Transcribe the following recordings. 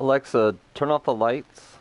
Alexa, turn off the lights.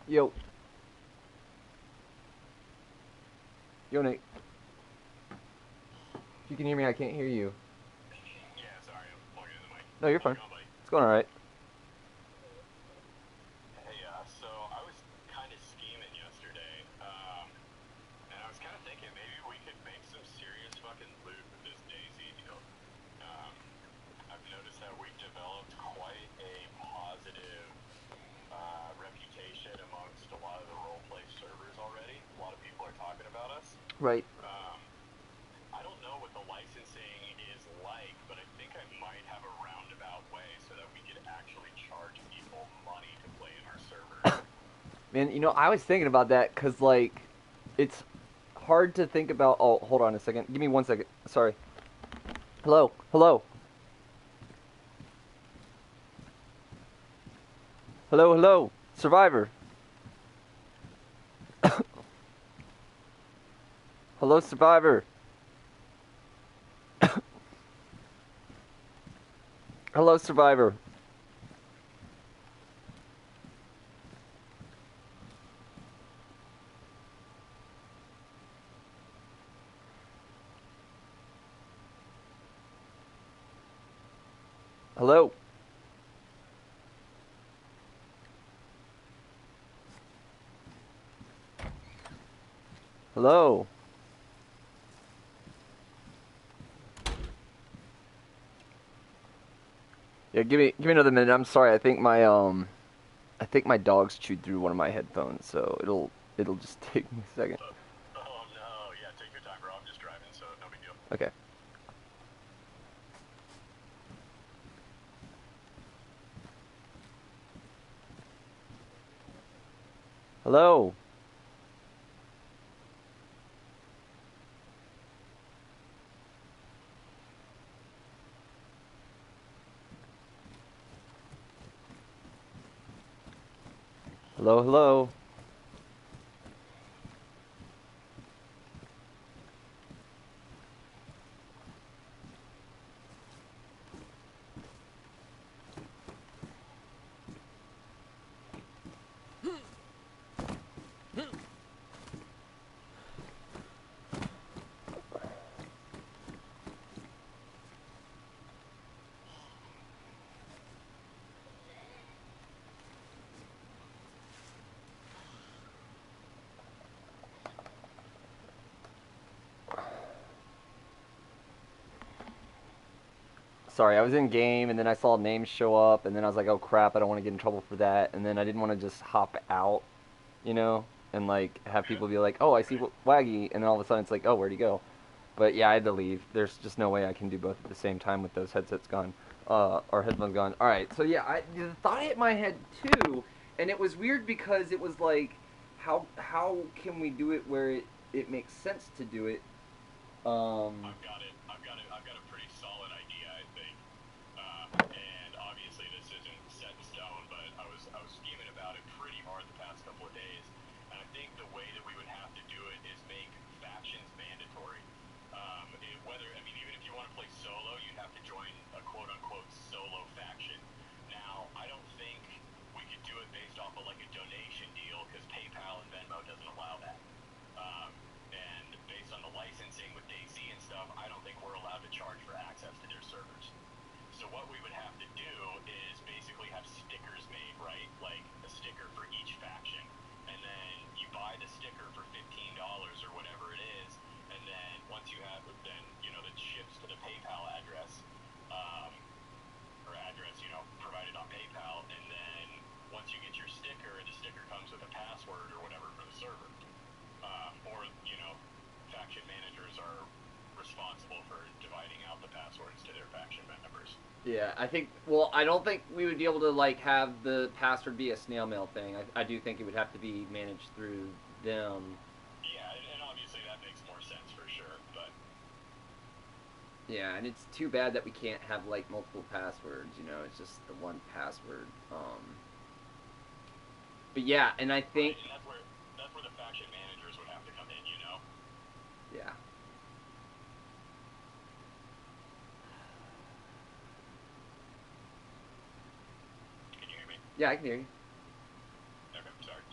Yo. Yo, Nate. If you can hear me, I can't hear you. Yeah, sorry, I'm plugging in the mic. No, you're How's fine. it going, buddy? It's going alright. Hey, so I was kind of scheming yesterday, and I was kind of thinking maybe we could make some serious fucking loot with this DayZ deal. Um, I've noticed that we've developed quite a positive reputation amongst a lot of the roleplay servers already. A lot of people are talking about us. Right. I don't know what the licensing is like, but I think I might have a roundabout way so that we could actually charge people money to play in our server. Man, you know, I was thinking about that because, like, it's hard to think about. Oh, hold on a second. Give me 1 second. Sorry. Hello. Hello. Hello, hello. Survivor. Hello, Survivor. Hello, Survivor. Hello. Hello. Yeah, give me another minute. I'm sorry. I think my dog's chewed through one of my headphones, so it'll just take me a second. Oh no, yeah, take your time, bro. I'm just driving, so no big deal. Okay. Hello. Hello, hello. Sorry, I was in game and then I saw names show up and then I was like, oh crap, I don't want to get in trouble for that. And then I didn't want to just hop out, you know, and like have people be like, oh, I see Waggy, and then all of a sudden it's like, oh, where'd he go? But yeah, I had to leave. There's just no way I can do both at the same time with those headsets gone, or headphones gone. All right, so yeah, the thought hit my head too, and it was weird because it was like, how can we do it where it makes sense to do it? I've got it. I've got a pretty solid idea, I think. And obviously this isn't set in stone, but I was scheming about it pretty hard the past couple of days. And I think the way that we would have to do it is make factions mandatory. Even if you want to play solo, you'd have to join a quote-unquote solo faction. Now, I don't think we could do it based off of like a donation deal, because PayPal and Venmo doesn't allow that. And based on the licensing with DayZ and stuff, I don't think we're allowed to charge for access to their servers. So what we would have to do is basically have stickers made, right? Like a sticker for each faction. And then you buy the sticker for $15 or whatever it is. And then once you have it, then, that ships to the PayPal address, or address, provided on PayPal. And then once you get your sticker, the sticker comes with a password or whatever for the server. Faction managers are responsible for dividing out the passwords to their faction members. Yeah, I think. Well, I don't think we would be able to like have the password be a snail mail thing. I do think it would have to be managed through them. Yeah, and obviously that makes more sense for sure. But yeah, and it's too bad that we can't have like multiple passwords. It's just the one password. But yeah, and I think. Right, and that's where the faction managers would have to come in. Yeah. Can you hear me? Yeah, I can hear you. Okay, sorry.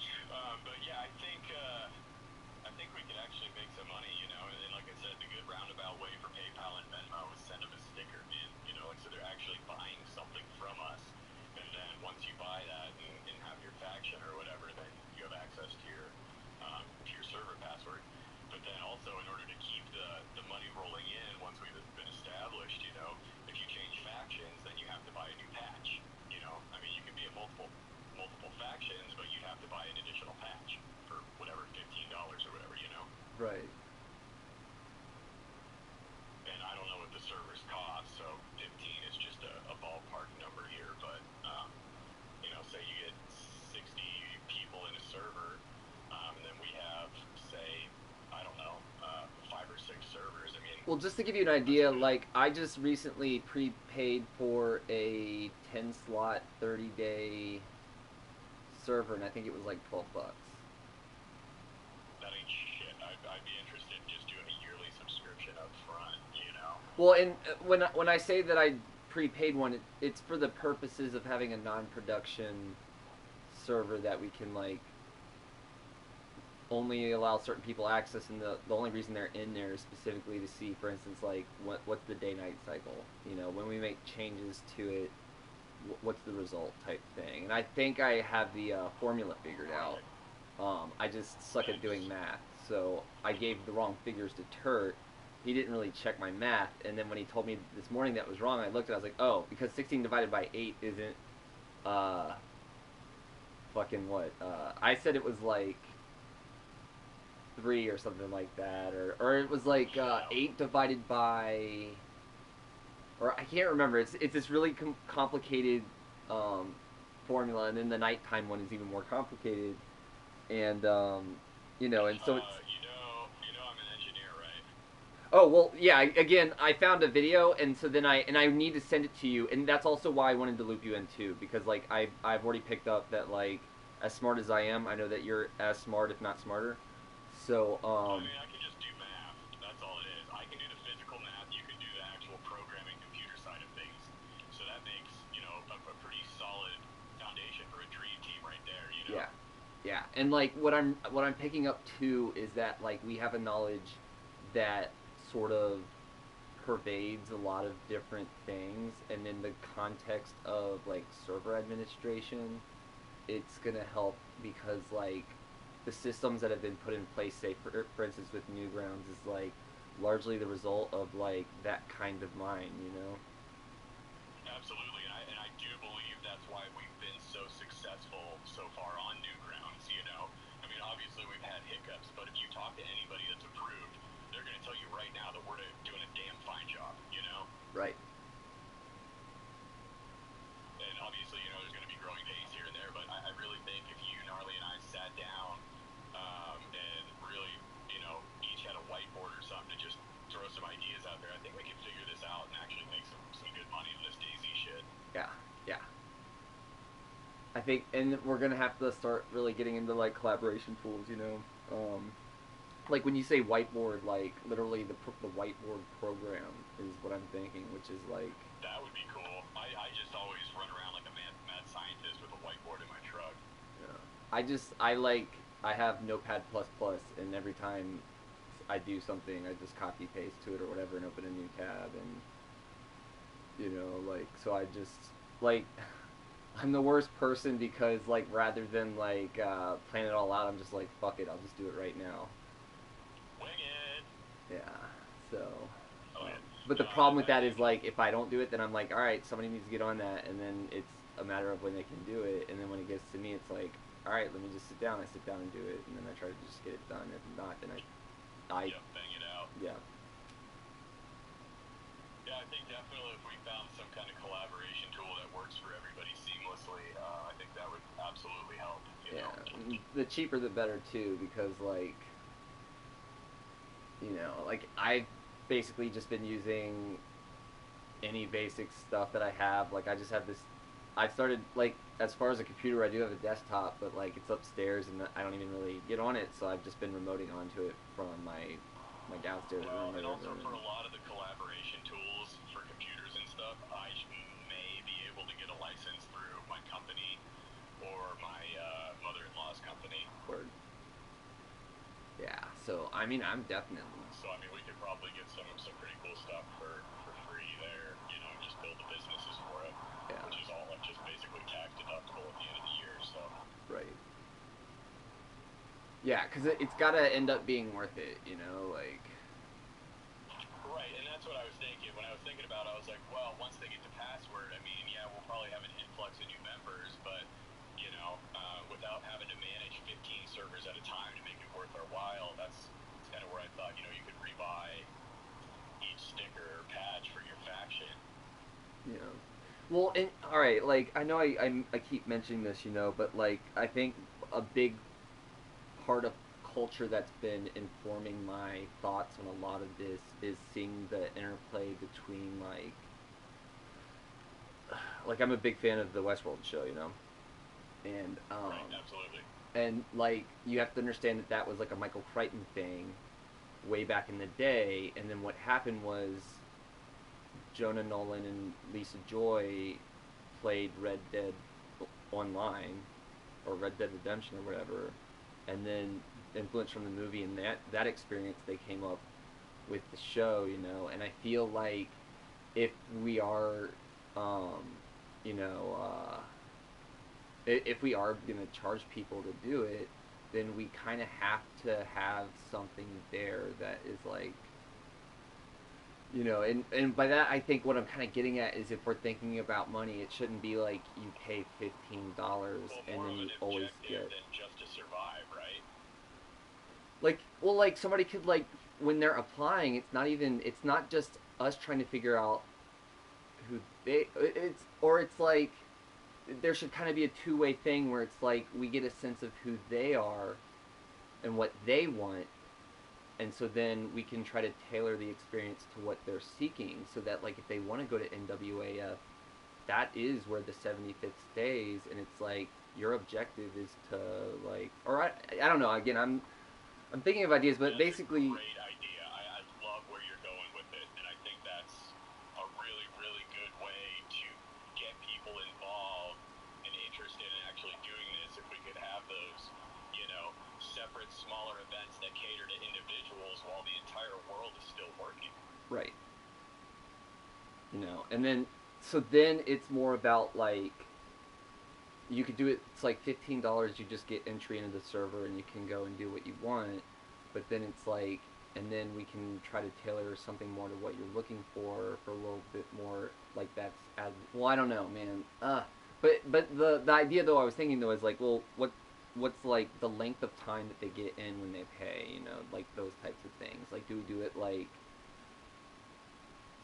Well, just to give you an idea, like I just recently prepaid for a 10-slot, 30-day server, and I think it was like $12. That ain't shit. I'd be interested in just doing a yearly subscription up front, you know? Well, and when I say that I prepaid one, it's for the purposes of having a non-production server that we can like only allow certain people access, and the only reason they're in there is specifically to see, for instance, like what's the day-night cycle. You know, when we make changes to it, what's the result type thing. And I think I have the formula figured out. I just suck at doing math, so I gave the wrong figures to Turt. He didn't really check my math, and then when he told me this morning that was wrong, I looked at it, I was like, oh, because 16 divided by 8 isn't, fucking what? I said it was like 3 or something like that, or it was like 8 divided by, or I can't remember. It's this really complicated formula, and then the nighttime one is even more complicated, and you know, and so it's. You know, I'm an engineer, right? Oh well, yeah. Again, I found a video, and so then I need to send it to you, and that's also why I wanted to loop you in too, because like I've already picked up that like as smart as I am, I know that you're as smart, if not smarter. So I mean, I can just do math. That's all it is. I can do the physical math. You can do the actual programming computer side of things. So that makes, you know, a pretty solid foundation for a dream team right there, you know? yeah, yeah, and like what I'm picking up too is that like we have a knowledge that sort of pervades a lot of different things, and in the context of like server administration, it's gonna help because like the systems that have been put in place, say for instance with Newgrounds, is like largely the result of like that kind of mind, you know. Absolutely, and I do believe that's why we've been so successful so far on Newgrounds, you know? I mean, obviously we've had hiccups, but if you talk to anybody that's approved, they're going to tell you right now that we're doing a damn fine job, you know? Right. And obviously, you know, there's going to be growing pains here and there, but I really think if you, Gnarly, and I sat down and really, you know, each had a whiteboard or something to just throw some ideas out there, I think we can figure this out and actually make some good money in this DayZ shit. Yeah, yeah. I think, and we're gonna have to start really getting into like collaboration tools, you know. Like when you say whiteboard, like literally the whiteboard program is what I'm thinking, which is like. That would be cool. I just always run around like a mad scientist with a whiteboard in my truck. Yeah. I have Notepad plus plus, and every time I do something, I just copy paste to it or whatever and open a new tab, and you know, like so I just like. I'm the worst person because like rather than like plan it all out, I'm just like fuck it, I'll just do it right now. Wing it! Yeah. So. Oh, yeah. But the problem with that is like if I don't do it, then I'm like, all right, somebody needs to get on that, and then it's a matter of when they can do it, and then when it gets to me, it's like, all right, let me just sit down. I sit down and do it, and then I try to just get it done. If not, then I Yeah, bang it out. yeah. Yeah, I think definitely if we found some kind of collaboration tool that works for everybody seamlessly, I think that would absolutely help. You Yeah, know? the cheaper the better too, because like, you know, like I've basically just been using any basic stuff that I have. Like I just have this. I started like as far as a computer, I do have a desktop, but like it's upstairs and I don't even really get on it. So I've just been remoting onto it from my downstairs Well, room. and also for a lot of the collaboration tools for computers and stuff, I may be able to get a license through my company or my mother-in-law's company. Word. Yeah. So I mean, I'm definitely. So I mean, we could probably get some pretty cool stuff for free there. You know, just build the businesses for it, Yeah. which is all like just basically tax deductible at the end of the year. So. Right. Yeah, because it's got to end up being worth it, you know, like. Right, and that's what I was thinking. When I was thinking about it, I was like, well, once they get the password, I mean, yeah, we'll probably have an influx of new members, but, you know, without having to manage 15 servers at a time to make it worth our while, that's kind of where I thought, you know, you could rebuy each sticker or patch for your faction. Yeah. Well, and all right, like I know I keep mentioning this, you know, but like I think a big part of culture that's been informing my thoughts on a lot of this is seeing the interplay between like I'm a big fan of the Westworld show, you know, and Right, absolutely. and like you have to understand that that was like a Michael Crichton thing way back in the day, and then what happened was Jonah Nolan and Lisa Joy played Red Dead Online or Red Dead Redemption or whatever, and then influenced from the movie and that experience they came up with the show, you know. And I feel like if we are, um, you know, if we are gonna charge people to do it, then we kind of have to have something there that is like, you know, and by that I think what I'm kind of getting at is if we're thinking about money, it shouldn't be like you pay $15 Well, and more then of you an always objective get than just to survive, right? like, well, like somebody could like when they're applying, it's not just us trying to figure out who it's like there should kind of be a two-way thing where it's like we get a sense of who they are and what they want, and so then we can try to tailor the experience to what they're seeking, so that like if they want to go to NWAF, that is where the 75th stays, and it's like your objective is to like, or I don't know, again I'm thinking of ideas, but That's basically a great idea. I love where you're going with it, and I think that's a really, really good way to get people involved and interested in actually doing this. If we could have those, you know, separate, smaller events that cater to individuals while the entire world is still working. right, you know, and then so then it's more about like you could do it. It's like $15. You just get entry into the server, and you can go and do what you want. But then it's like, and then we can try to tailor something more to what you're looking for a little bit more. Like that's as well. I don't know, man. But the idea though I was thinking though is like, well, what's like the length of time that they get in when they pay? You know, like those types of things. Like, do we do it like?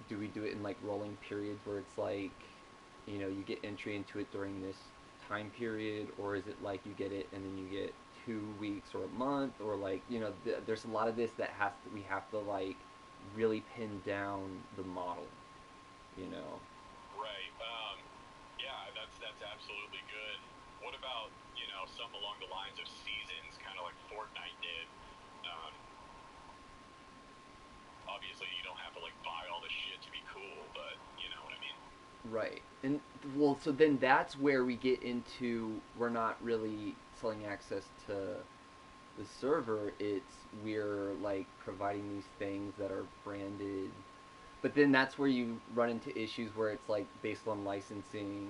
Do we do it in like rolling periods where it's like, you know, you get entry into it during this time period, or is it like you get it and then you get 2 weeks or a month, or like, you know, there's a lot of this that we have to like really pin down the model, you know. Right. Yeah, that's absolutely good. What about, you know, something along the lines of seasons, kind of like Fortnite did? Um, Obviously, you don't have to like buy all the shit to be cool, but you know what I mean. Right. And well, so then that's where we get into we're not really selling access to the server. It's we're like providing these things that are branded. But then that's where you run into issues where it's like based on licensing,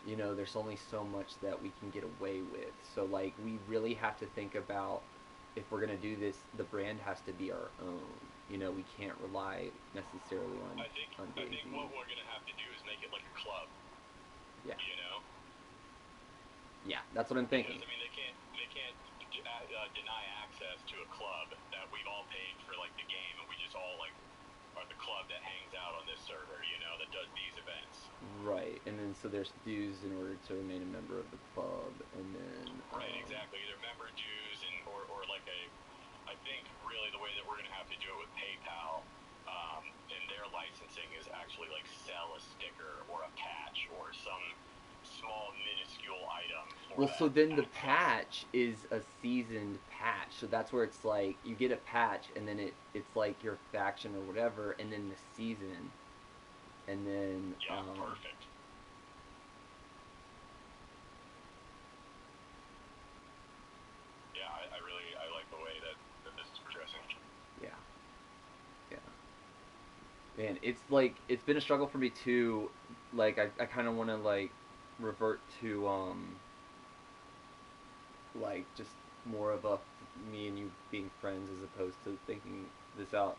you know, there's only so much that we can get away with. So like we really have to think about if we're going to do this, the brand has to be our own. You know, we can't rely necessarily I think on I DayZ. think what we're gonna have to do is make it like a club. Yeah. You know. Yeah, that's what I'm thinking. Because I mean, they can't deny access to a club that we've all paid for like the game, and we just all like are the club that hangs out on this server. You know, that does these events. Right, and then so there's dues in order to remain a member of the club, and then Right, exactly. Either member dues or like a. I think really the way that we're gonna have to do it with PayPal, and their licensing is actually like sell a sticker or a patch or some small minuscule item. For well, so then the access. patch is a seasoned patch, so that's where it's like you get a patch, and then it's like your faction or whatever, and then the season, and then Yeah, perfect. Yeah, I really I like the way that this is progressing. yeah, yeah. Man, it's like it's been a struggle for me too. Like I kind of want to like revert to like just more of a me and you being friends as opposed to thinking this out.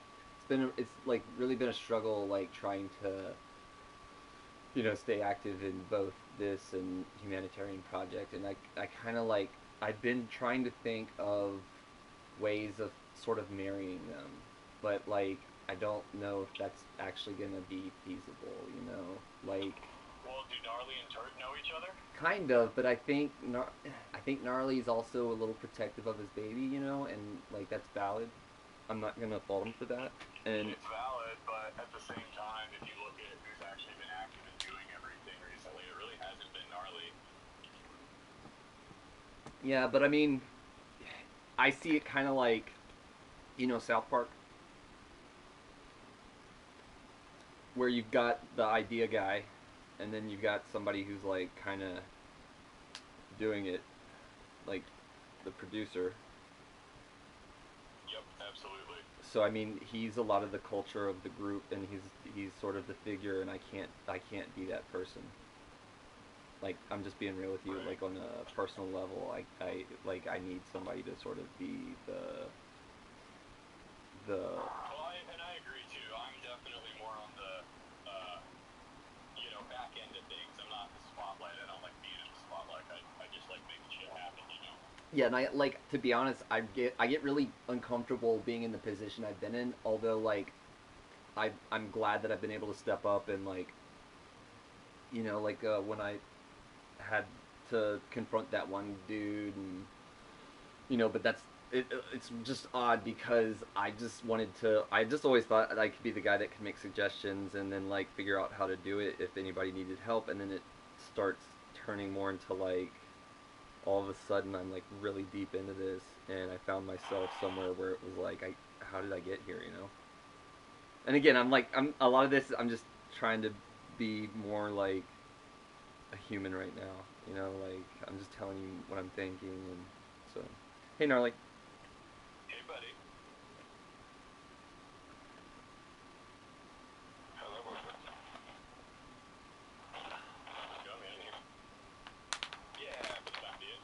It's like really been a struggle like trying to, you know, stay active in both this and humanitarian project, and I kind of like I've been trying to think of ways of sort of marrying them, but like I don't know if that's actually gonna be feasible, you know, like Well, do Gnarly and Turk know each other? kind of, but I think Gnarly's also a little protective of his baby, you know, and like that's valid. I'm not gonna fault him for that. And It's valid, but at the same time, if you look at who's actually been active and doing everything recently, it really hasn't been Gnarly. yeah, but I mean, I see it kind of like, you know, South Park, where you've got the idea guy, and then you've got somebody who's like kind of doing it, like the producer. Yep, absolutely. So I mean, he's a lot of the culture of the group, and he's sort of the figure, and I can't be that person. Like I'm just being real with you, Right. like on a personal level, I need somebody to sort of be the Well, and I agree too. I'm definitely more on the, back end of things. I'm not the spotlight. I don't like being in the spotlight. I just like making shit happen. yeah, and I like to be honest, I get really uncomfortable being in the position I've been in. Although like I'm glad that I've been able to step up and like you know like when I had to confront that one dude and you know, but it's just odd because I just always thought that I could be the guy that could make suggestions and then like figure out how to do it if anybody needed help, and then it starts turning more into like all of a sudden I'm like really deep into this, and I found myself somewhere where it was like how did I get here, you know? And again, I'm a lot of this I'm just trying to be more like a human right now, you know, like I'm just telling you what I'm thinking, and so hey Gnarly. Hey, buddy. How's that working? Come in here. Yeah, for the time being.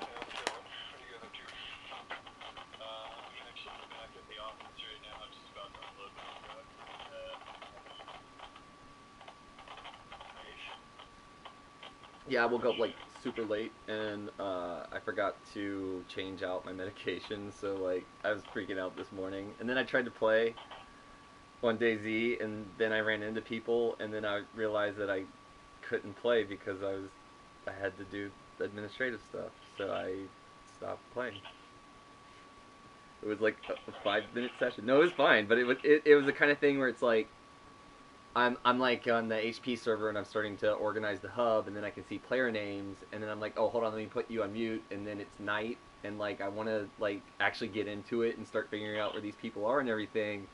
Yeah, I'm chilling. What are you guys up to? I'm actually back at the office right now. I'm just about to unload my truck. Yeah, I woke up like super late, and I forgot to change out my medication, so like I was freaking out this morning. And then I tried to play on DayZ, and then I ran into people, and then I realized that I couldn't play because I had to do administrative stuff, so I stopped playing. It was like a 5 minute session. No, it was fine, but it was the kind of thing where it's like I'm like on the HP server and I'm starting to organize the hub, and then I can see player names, and then I'm like, oh, hold on, let me put you on mute, and then it's night, and like I want to like actually get into it and start figuring out where these people are and everything,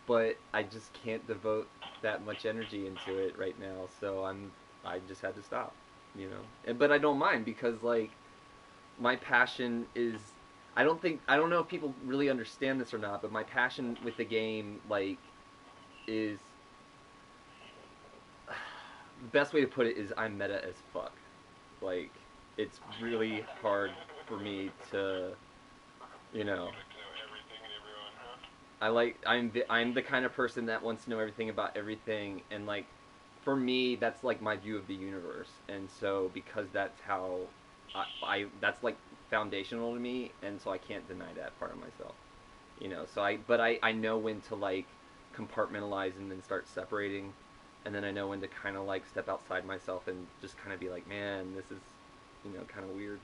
but I just can't devote that much energy into it right now, so I just had to stop, you know. But I don't mind because like my passion is I don't know if people really understand this or not, but my passion with the game like is the best way to put it is I'm meta as fuck. Like it's really hard for me to, you know. You like to know everything and everyone, huh? I'm the kind of person that wants to know everything about everything, and like for me that's like my view of the universe, and so because that's how I that's like foundational to me, and so I can't deny that part of myself, you know. So I know when to like compartmentalize and then start separating, and then I know when to kind of like step outside myself and just kind of be like, man, this is, you know, kind of weird.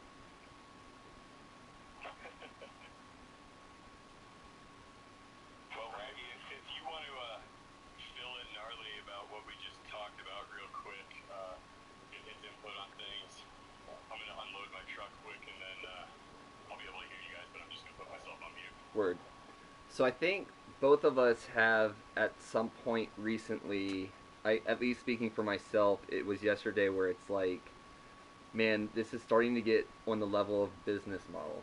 Well, Waggy, if you want to fill in gnarly about what we just talked about real quick, get his input on things, I'm going to unload my truck quick, and then I'll be able to hear you guys, but I'm just going to put myself on mute. Word. So I think both of us have at some point recently, at least speaking for myself, it was yesterday where it's like, man, this is starting to get on the level of business model.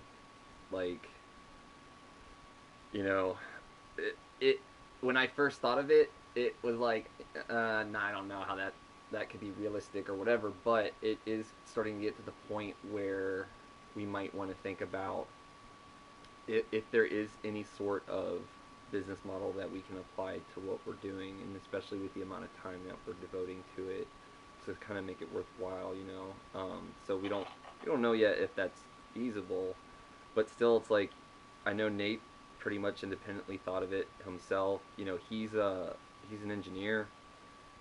Like, you know, it when I first thought of it, it was like, nah, I don't know how that could be realistic or whatever. But it is starting to get to the point where we might want to think about if there is any sort of business model that we can apply to what we're doing, and especially with the amount of time that we're devoting to it, to kind of make it worthwhile, you know. So we don't know yet if that's feasible, but still, it's like I know Nate pretty much independently thought of it himself. You know, he's an engineer.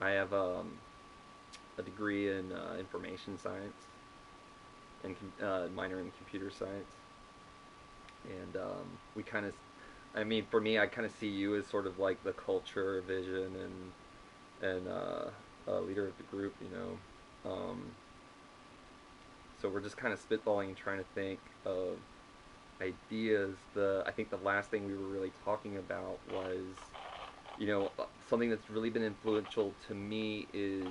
I have a degree in information science and minor in computer science. And we kind of, I mean, for me, I kind of see you as sort of like the culture, vision, and leader of the group, you know. So we're just kind of spitballing and trying to think of ideas. I think the last thing we were really talking about was, you know, something that's really been influential to me is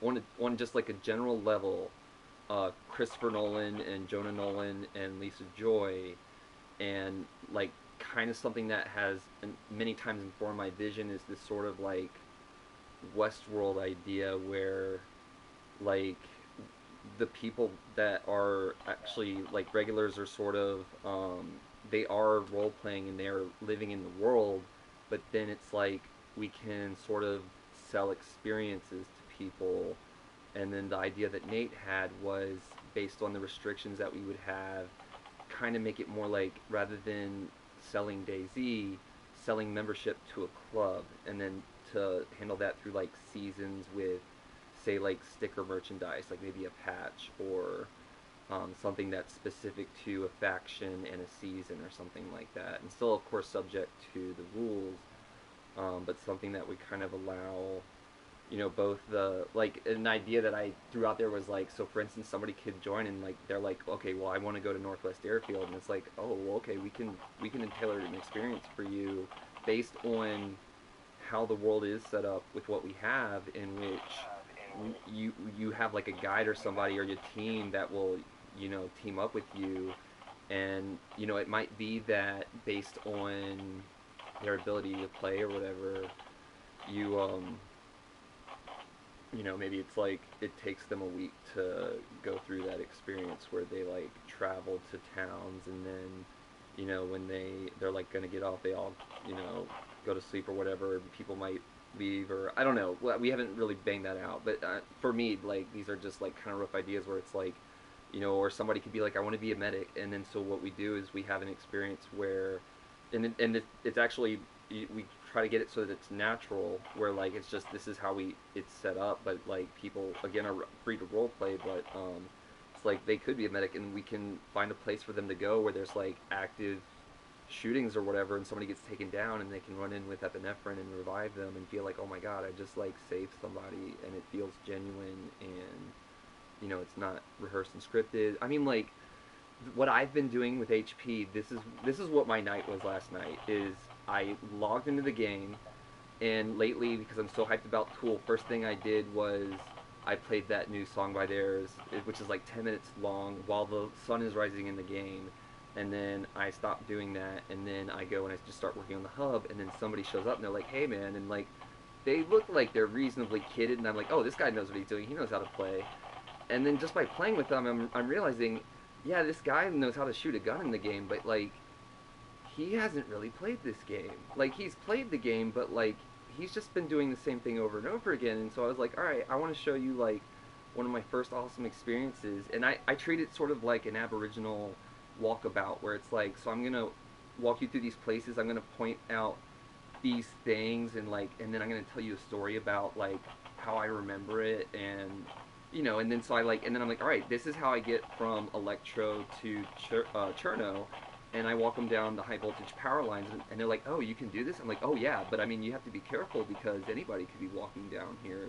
on just like a general level, Christopher Nolan and Jonah Nolan and Lisa Joy, and like kind of something that has many times informed my vision is this sort of like Westworld idea where like the people that are actually like regulars are sort of they are role playing and they are living in the world, but then it's like we can sort of sell experiences to people. And then the idea that Nate had was based on the restrictions that we would have, kind of make it more like rather than selling DayZ, selling membership to a club, and then to handle that through like seasons with, say, like sticker merchandise, like maybe a patch or something that's specific to a faction and a season or something like that, and still of course subject to the rules, but something that would kind of allow, you know, both the, like, an idea that I threw out there was like, so for instance, somebody could join and like they're like, okay, well, I want to go to Northwest Airfield, and it's like, oh, well, okay, we can tailor an experience for you based on how the world is set up with what we have, in which you have like a guide or somebody or your team that will, you know, team up with you, and you know, it might be that based on their ability to play or whatever, you you know, maybe it's like it takes them a week to go through that experience where they like travel to towns, and then, you know, when they're like gonna get off, they all, you know, go to sleep or whatever. People might leave, or I don't know. We haven't really banged that out, but for me, like, these are just like kind of rough ideas where it's like, you know, or somebody could be like, I want to be a medic, and then so what we do is we have an experience where, and it's actually, we try to get it so that it's natural, where like it's just, this is how it's set up, but like people again are free to role play, but it's like they could be a medic and we can find a place for them to go where there's like active shootings or whatever, and somebody gets taken down and they can run in with epinephrine and revive them and feel like, oh my god, I just like saved somebody, and it feels genuine, and you know, it's not rehearsed and scripted. I mean, like, what I've been doing with HP, this is what my night was last night, is I logged into the game, and lately, because I'm so hyped about Tool, first thing I did was I played that new song by theirs, which is like 10 minutes long, while the sun is rising in the game, and then I stop doing that, and then I go and I just start working on the hub, and then somebody shows up and they're like, hey man, and like, they look like they're reasonably kidded, and I'm like, oh, this guy knows what he's doing, he knows how to play. And then just by playing with them, I'm realizing, yeah, this guy knows how to shoot a gun in the game, but like, he hasn't really played this game. Like, he's played the game, but like, he's just been doing the same thing over and over again. And so I was like, all right, I want to show you like one of my first awesome experiences. And I treat it sort of like an Aboriginal walkabout, where it's like, so I'm gonna walk you through these places, I'm gonna point out these things, and like, and then I'm gonna tell you a story about like how I remember it, and you know, and then so I like, and then I'm like, all right, this is how I get from Electro to Cherno, and I walk them down the high voltage power lines, and they're like, oh, you can do this? I'm like, oh yeah, but I mean, you have to be careful because anybody could be walking down here.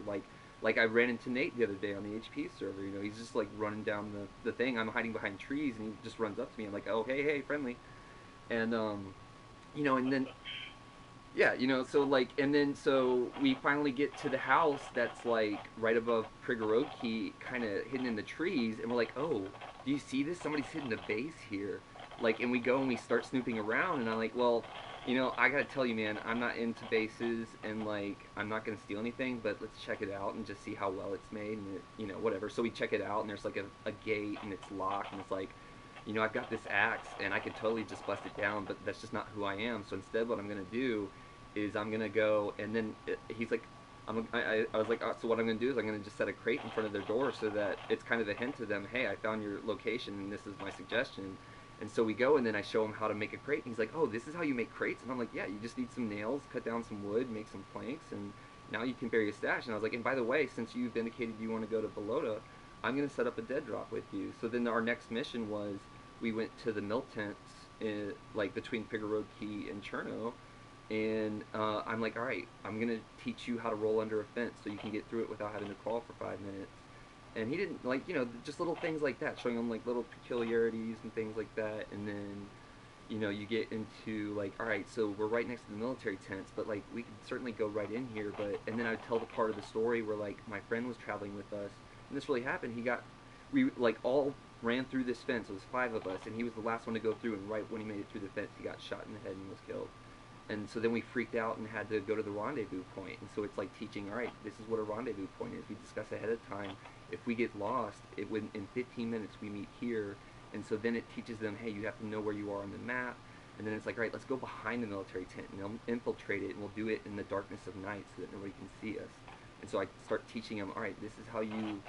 Like I ran into Nate the other day on the HP server, you know, he's just like running down the thing, I'm hiding behind trees, and he just runs up to me, I'm like, oh, hey, friendly. And, you know, and then, yeah, you know, so like, and then so we finally get to the house that's like right above Prigoroki, kind of hidden in the trees, and we're like, oh, do you see this? Somebody's hidden a base here. Like, and we go and we start snooping around, and I'm like, well, you know, I gotta tell you, man, I'm not into bases, and like, I'm not gonna steal anything, but let's check it out and just see how well it's made, and it, you know, whatever. So we check it out, and there's like a gate, and it's locked, and it's like, you know, I've got this axe, and I could totally just bust it down, but that's just not who I am. So instead, what I'm gonna do is I'm gonna go, and then he's like, I was like, oh, so what I'm gonna do is I'm gonna just set a crate in front of their door so that it's kind of a hint to them, hey, I found your location, and this is my suggestion. And so we go, and then I show him how to make a crate, and he's like, oh, this is how you make crates? And I'm like, yeah, you just need some nails, cut down some wood, make some planks, and now you can bury a stash. And I was like, and by the way, since you've indicated you want to go to Balota, I'm going to set up a dead drop with you. So then our next mission was we went to the mill tents like between Figure Road Key and Cherno, and I'm like, all right, I'm going to teach you how to roll under a fence so you can get through it without having to crawl for 5 minutes. And he didn't, like, you know, just little things like that, showing him like little peculiarities and things like that. And then, you know, you get into like, all right, so we're right next to the military tents, but like we could certainly go right in here. But and then I would tell the part of the story where like my friend was traveling with us, and this really happened. We like all ran through this fence. It was 5 of us, and he was the last one to go through. And right when he made it through the fence, he got shot in the head and was killed. And so then we freaked out and had to go to the rendezvous point. And so it's like teaching, all right, this is what a rendezvous point is. We discuss ahead of time. If we get lost, it would in 15 minutes we meet here. And so then it teaches them, hey, you have to know where you are on the map. And then it's like, all right, let's go behind the military tent and they'll infiltrate it, and we'll do it in the darkness of night so that nobody can see us. And so I start teaching them, all right, this is how you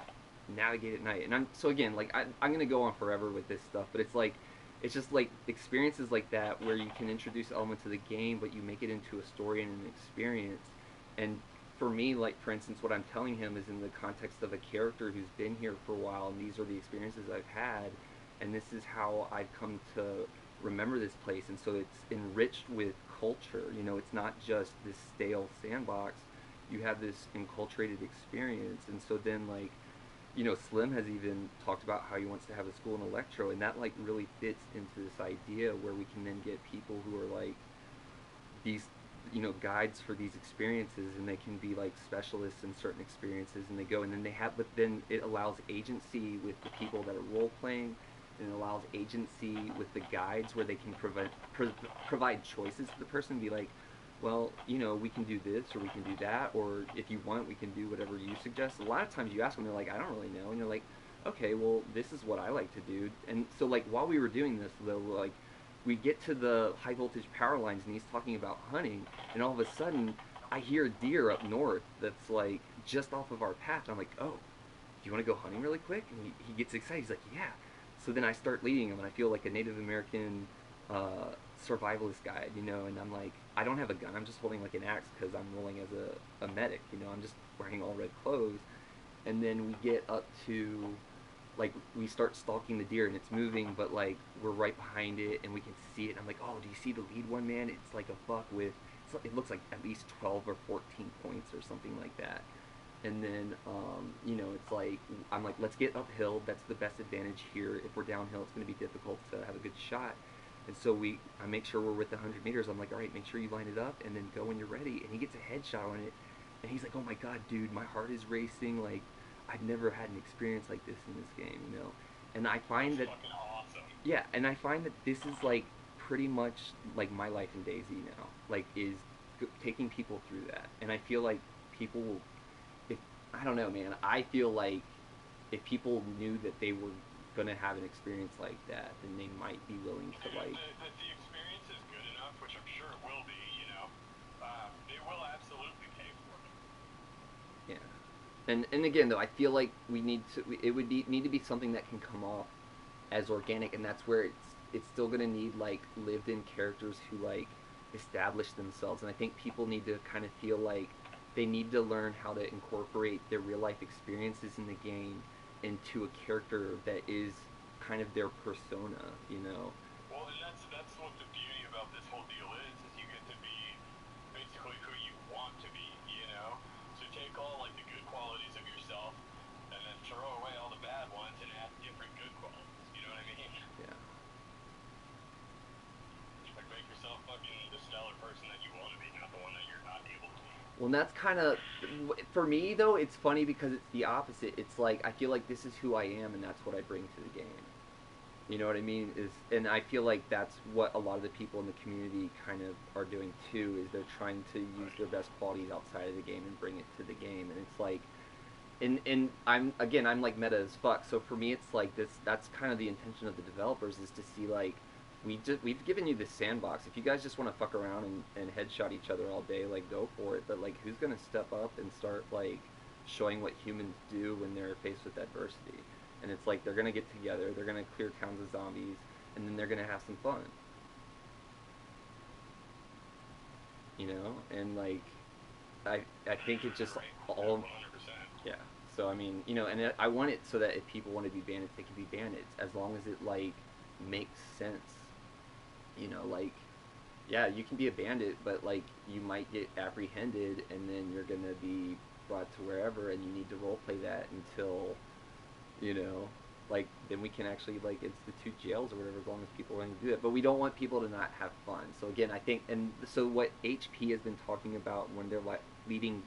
navigate at night. And so again, like I'm gonna go on forever with this stuff, but it's just like experiences like that where you can introduce elements of the game, but you make it into a story and an experience. And for me, like for instance, what I'm telling him is in the context of a character who's been here for a while, and these are the experiences I've had, and this is how I've come to remember this place. And so it's enriched with culture. You know, it's not just this stale sandbox. You have this enculturated experience. And so then, like, you know, Slim has even talked about how he wants to have a school in Electro, and that like really fits into this idea where we can then get people who are like these, you know, guides for these experiences, and they can be like specialists in certain experiences, and they go and then they have, but then it allows agency with the people that are role playing, and it allows agency with the guides where they can provide choices to the person, be like, well, you know, we can do this or we can do that, or if you want, we can do whatever you suggest. A lot of times you ask them, they're like, I don't really know, and you're like, okay, well, this is what I like to do. And so like while we were doing this, though, like we get to the high voltage power lines, and he's talking about hunting, and all of a sudden I hear a deer up north that's like just off of our path. And I'm like, oh, do you want to go hunting really quick? And he gets excited. He's like, yeah. So then I start leading him, and I feel like a Native American survivalist guide, you know, and I'm like, I don't have a gun, I'm just holding like an axe because I'm rolling as a medic, you know, I'm just wearing all red clothes. And then we get up to, like, we start stalking the deer, and it's moving, but like we're right behind it and we can see it, and I'm like, oh, do you see the lead one, man? It's like a buck with, it looks like at least 12 or 14 points or something like that. And then, you know, it's like, I'm like, let's get uphill, that's the best advantage here. If we're downhill, it's going to be difficult to have a good shot. And so I make sure we're with the 100 meters. I'm like, all right, make sure you line it up, and then go when you're ready. And he gets a headshot on it, and he's like, oh my god, dude, my heart is racing. Like, I've never had an experience like this in this game, you know. And I find that, awesome. yeah, and I find that this is like pretty much like my life in DayZ now. Like, is taking people through that. And I feel like people will, if I don't know, man, I feel like if people knew that they were gonna have an experience like that, then they might be willing to like. If the experience is good enough, which I'm sure it will be, you know, they will absolutely pay for it. Yeah, and again though, I feel like we need to. It would need to be something that can come off as organic, and that's where it's still gonna need like lived-in characters who like establish themselves. And I think people need to kind of feel like they need to learn how to incorporate their real-life experiences in the game into a character that is kind of their persona, you know. Well, and that's what the beauty about this whole deal is you get to be basically who you want to be, you know. So take all like the good qualities of yourself, and then throw away all the bad ones and add different good qualities. You know what I mean? Yeah. Like make yourself fucking the stellar person that you want to be, not the one that you're not able to be. Well, and that's kind of, for me though, it's funny because it's the opposite. It's like, I feel like this is who I am, and that's what I bring to the game. You know what I mean? And I feel like that's what a lot of the people in the community kind of are doing too, is they're trying to use their best qualities outside of the game and bring it to the game. And it's like, and I'm like meta as fuck. So for me, it's like that's kind of the intention of the developers, is to see like, we've given you this sandbox. If you guys just want to fuck around and headshot each other all day, like, go for it. But like, who's gonna step up and start like showing what humans do when they're faced with adversity? And it's like, they're gonna get together, they're gonna clear towns of zombies, and then they're gonna have some fun. You know? And like, I think it's just Right. all 100%. yeah. So I mean, you know, and I want it so that if people want to be bandits, they can be bandits as long as it like makes sense. You know, like yeah, you can be a bandit, but like you might get apprehended, and then you're gonna be brought to wherever, and you need to role play that until you know, like then we can actually like institute jails or whatever as long as people are willing to do it. But we don't want people to not have fun. So again, I think, and so what HP has been talking about when they're like leading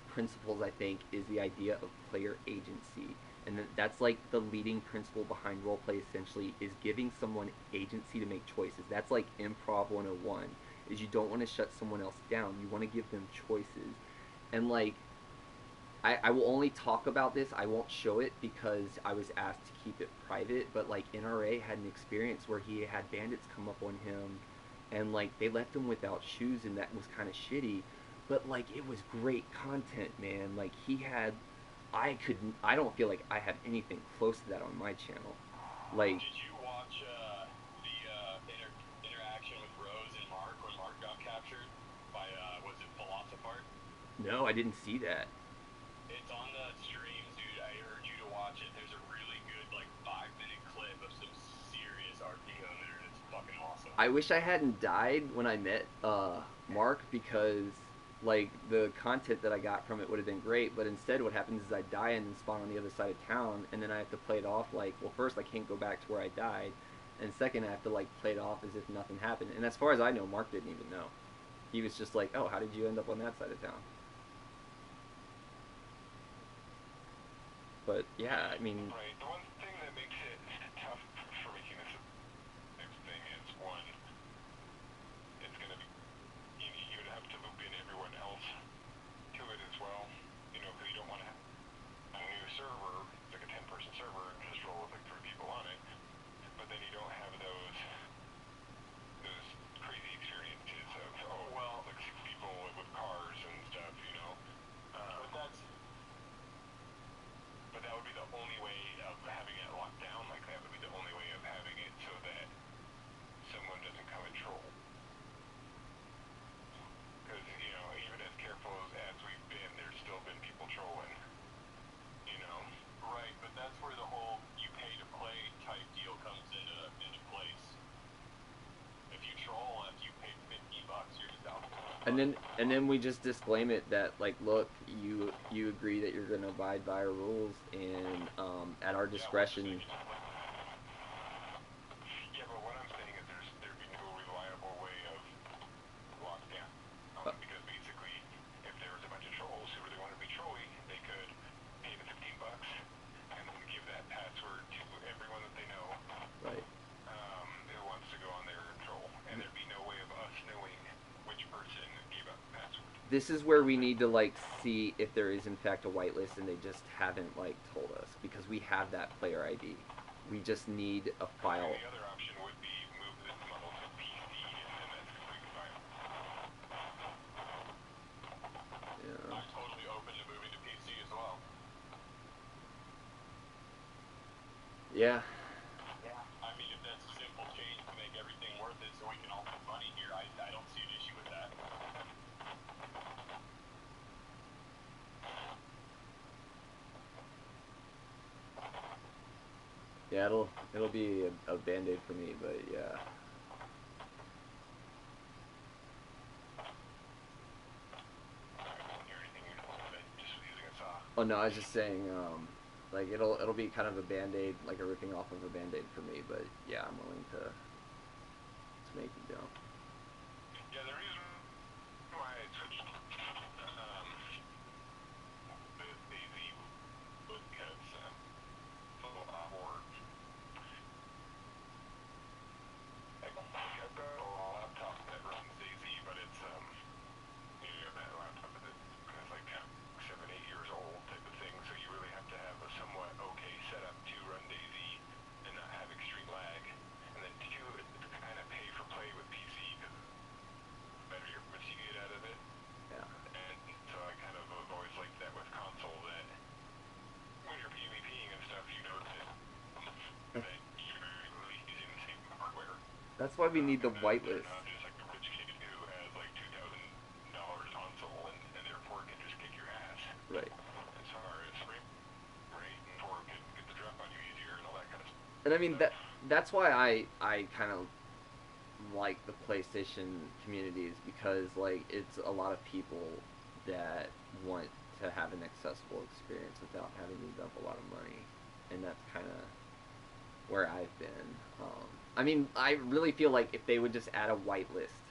principles, I think, is the idea of player agency. And that's like the leading principle behind roleplay essentially is giving someone agency to make choices. That's like improv 101 is you don't want to shut someone else down. You want to give them choices. And like I will only talk about this. I won't show it because I was asked to keep it private. But like NRA had an experience where he had bandits come up on him, and like they left him without shoes, and that was kind of shitty. But like it was great content, man. Like he had, I could, I don't feel like I have anything close to that on my channel. Like Did you watch the interaction with Rose and Mark when Mark got captured by was it Philosopher? no, I didn't see that. It's on the streams, dude. I urge you to watch it. There's a really good like 5 minute clip of some serious RPO there, and it's fucking awesome. I wish I hadn't died when I met Mark because like the content that I got from it would have been great, but instead what happens is I die and then spawn on the other side of town, and then I have to play it off like, well, first I can't go back to where I died, and second I have to like play it off as if nothing happened. And as far as I know, Mark didn't even know. He was just like, oh, how did you end up on that side of town? But yeah, I mean, Right. The one thing that makes it tough for making this next thing is one, it's gonna be you would have to loop in everyone else to it as well. You know, because you don't want to have a new server, it's like a 10-person server, and just roll with like 3 people on it. But then you don't have those crazy experiences of like 6 people with cars and stuff. You know. But that would be the only way of having it locked down like that. Would be the only way of having it so that someone doesn't come and troll. Because you know, even as careful as we've been, there's still been people trolling. You know. Right, but that's where the whole you pay to play type deal comes into place. If you troll after you paid $50, you're just out. and then we just disclaim it that like, look, you agree that you're going to abide by our rules, and at our discretion. Yeah, but what I'm saying is there'd be no reliable way of lockdown. Because basically, if there was a bunch of trolls who really wanted to be trolly, they could pay the $15 and then give that password to everyone that they know. Right. Who wants to go on there and troll, and there'd be no way of us knowing which person gave up the password. This is where we need to like see if there is in fact a whitelist, and they just haven't like told us, because we have that player ID. We just need a file. The other option would be move this model to PC, and then that's completely fine. Yeah. I'm totally open to moving to PC as well. Yeah. I mean, if that's a simple change to make everything worth it so we can all make money here, I don't see an issue with that. Yeah, it'll be a band-aid for me, but yeah. Oh no, I was just saying, like it'll be kind of a band-aid, like a ripping off of a band-aid for me, but yeah, I'm willing to make the jump. Yeah, the reason why I switched the DayZ was because for I've got a laptop that runs DayZ, but it's you know, that laptop is like 7, 8 years old type of thing, so you really have to have a somewhat okay setup to run DayZ and not have extreme lag. And then two, it's kind of pay for play with PC because the better your what you get out of it. Yeah. And so I kind of have always liked that with console, that when you're PvPing and stuff, you know that you're really using the same hardware. That's why we need the whitelist. Just like the rich kid who has like $2,000 console and therefore And I mean that's why I kind of like the PlayStation community is because like it's a lot of people that want to have an accessible experience without having to dump a lot of money, and that's kind of where I've been. I mean, I really feel like if they would just add a whitelist,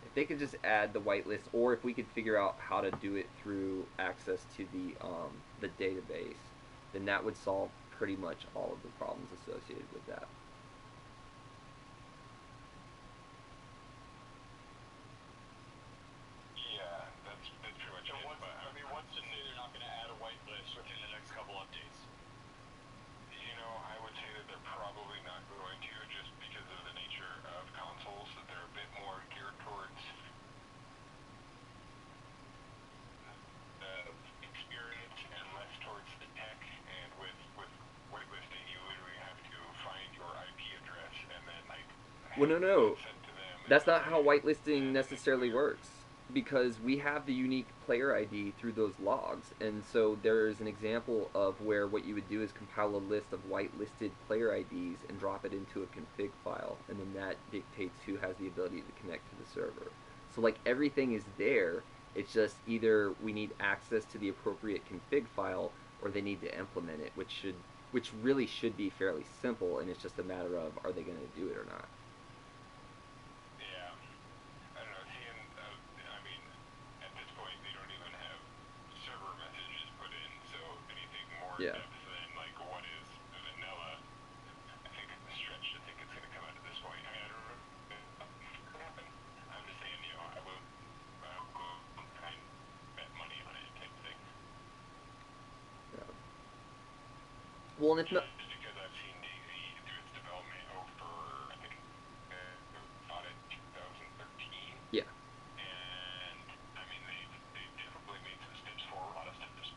if they could just add the whitelist, or if we could figure out how to do it through access to the database, then that would solve pretty much all of the problems associated with that. Yeah, that's pretty much it. But I mean, what's to say they're not going to add a whitelist within the next couple updates? You know, I would say that they're probably not going to, just because of the nature of consoles, that they're a bit more geared towards the experience and less towards the tech. And with whitelisting, you literally have to find your IP address and then like Well, have no, it no, sent to them, and that's then not how whitelisting and then necessarily clear. works because we have the unique player ID through those logs. And so there's an example of where what you would do is compile a list of whitelisted player IDs and drop it into a config file, and then that dictates who has the ability to connect to the server. So like everything is there. It's just either we need access to the appropriate config file or they need to implement it, which really should be fairly simple, and it's just a matter of are they going to do it or not. Yeah. I don't know. Seeing, I mean, at this point, they don't even have server messages put in, so anything more in Yeah. depth than like what is vanilla, I think it's a stretch to think it's going to come out at this point. I mean, I don't know. I'm just saying, you know, I would try and bet money on it type thing. Yeah. Well, and if not, Just because I've seen DayZ do its development over, I think, thought it 2013. yeah. And I mean, they definitely made some steps forward. A lot of stuff just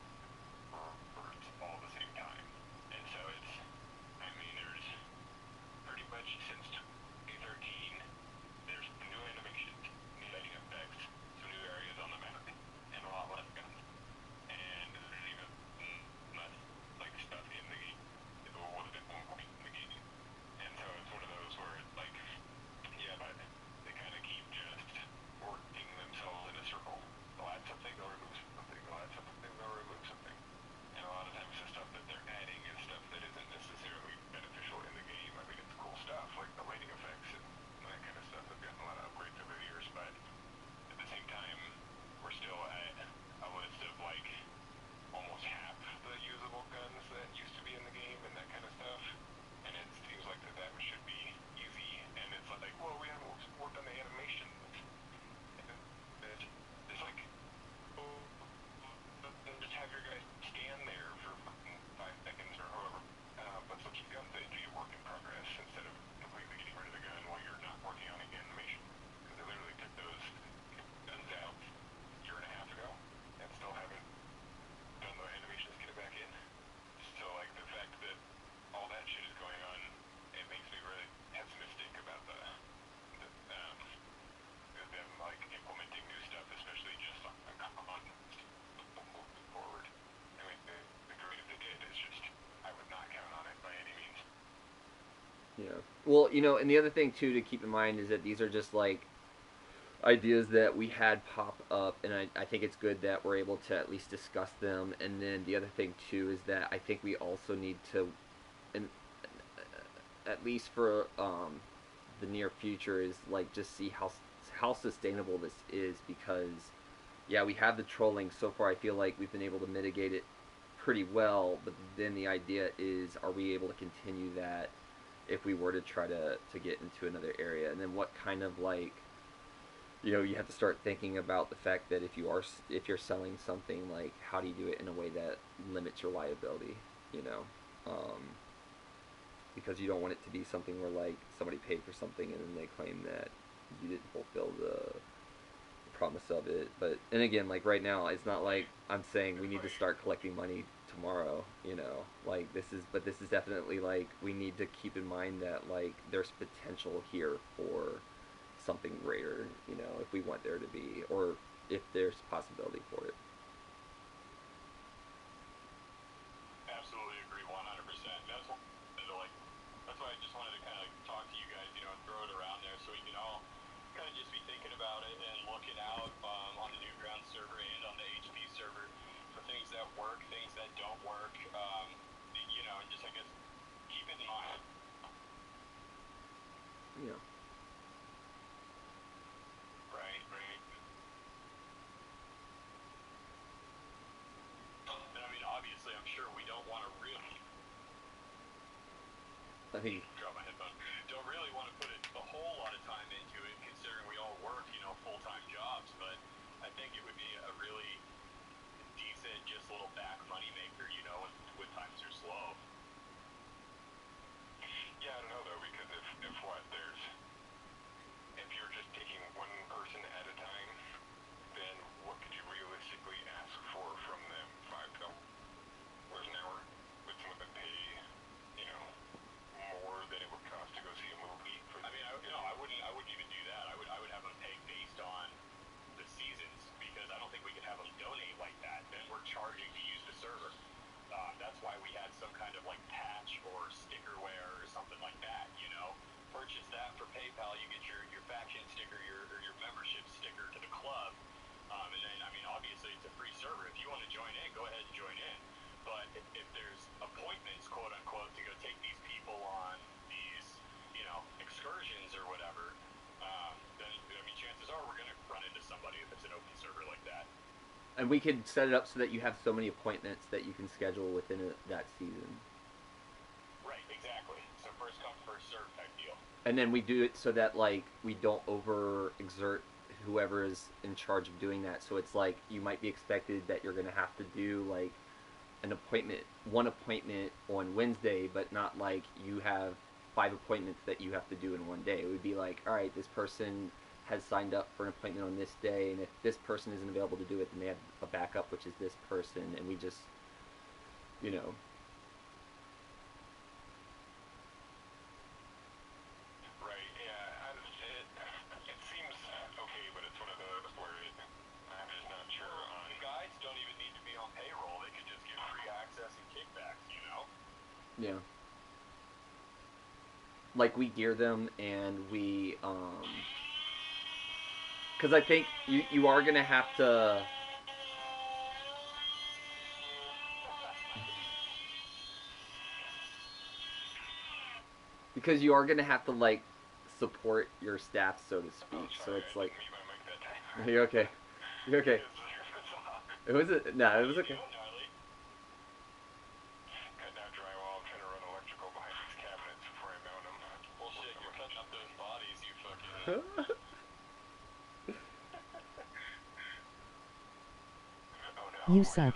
worked all at the same time, and so it's. I mean, there's pretty much since 2013, there's new animations, new lighting effects, some new areas on the map, and a lot less guns. And there's even less like stuff in the game. It was at one point in the game, and so it's one of those where it's like, yeah, but they kind of keep just working themselves in a circle. They'll add something, they'll remove something, they'll add something, they'll remove something. And a lot of times the stuff that they're adding is stuff that isn't necessarily beneficial in the game. I mean, it's cool stuff, like the lighting effects and that kind of stuff. I've gotten a lot of upgrades over the years, but at the same time, we're still at a list of like almost half the usable guns that used to be in the game and that kind of stuff. And it seems like that should be easy. And it's like, well, we haven't worked on the animations. It's like, oh, then just have your guys stand there for 5 seconds or however. But so keep guns that do your work in progress instead of completely getting rid of the gun while you're not working on an animation. Because they literally took those guns out a year and a half ago and still haven't done the animations to get it back in. So like the fact that all that shit is going on, it makes me really pessimistic about them like implementing new stuff, especially just on moving forward. I mean, the great if they did is just I would not count on it by any means. Yeah. Well, and the other thing too to keep in mind is that these are just like ideas that we had pop up, and I think it's good that we're able to at least discuss them. And then the other thing too is that I think we also need to, and at least for the near future, is like just see how sustainable this is because yeah, we have the trolling so far. I feel like we've been able to mitigate it pretty well, but then the idea is, are we able to continue that if we were to try to get into another area? And then what kind of like, you have to start thinking about the fact that if you're selling something, like how do you do it in a way that limits your liability, you know? Um, because you don't want it to be something where like somebody paid for something and then they claim that you didn't fulfill the promise of it. But and again, like right now, it's not like I'm saying we need to start collecting money tomorrow. Like this is definitely like we need to keep in mind that like there's potential here for something greater. If we want there to be, or if there's possibility for it. Absolutely agree 100%. That's why server and on the HP server for things that work, things that don't work. You know, and just I guess keep it in mind. Yeah. Right. And I mean, obviously, I'm sure we don't want to really I think. drop my headphone. Don't really want to put a whole lot of time into it, considering we all work, you know, full-time jobs. But I think it would be a really decent, just little back money maker, you know, when times are slow. Yeah, I don't know though, because if what if you're just taking one person at a time, then what could you realistically ask for from them? $5 an hour? Would some of them pay, you know, more than it would cost to go see a movie? I mean, I wouldn't even do that. I would have them pay based on the seasons, because I don't think we could have them donate like that. Then we're charging to use the server. That's why we had some kind of like patch or stickerware or something like that, you know. Purchase that for PayPal, you get your faction sticker, or your membership sticker to the club. And then, I mean, obviously it's a free server. If you want to join in, go ahead and join in. But if there's appointments, quote unquote, to go take these people on these, you know, excursions or whatever, then, I mean, chances are we're going to run into somebody if it's an open server like that. And we could set it up so that you have so many appointments that you can schedule within that season. Right, exactly. So first come, first serve type deal. And then we do it so that like we don't overexert whoever is in charge of doing that. So it's like you might be expected that you're gonna have to do like one appointment on Wednesday, but not like you have 5 appointments that you have to do in one day. It would be like, all right, this person has signed up for an appointment on this day, and if this person isn't available to do it, then they have a backup, which is this person, and we just, you know. Right, yeah, it seems okay, but it's one of those where I'm just not sure on. The guides don't even need to be on payroll, they could just give free access and kickbacks, you know? Yeah. Like we gear them and we because I think you are gonna have to like support your staff, so to speak. So it's like you're okay. You're okay. It was no, it was okay. Cutting out drywall, I'm trying to run electrical behind these cabinets before I mount them. Bullshit, you're cutting up those bodies, you fucking... Oh no. You suck.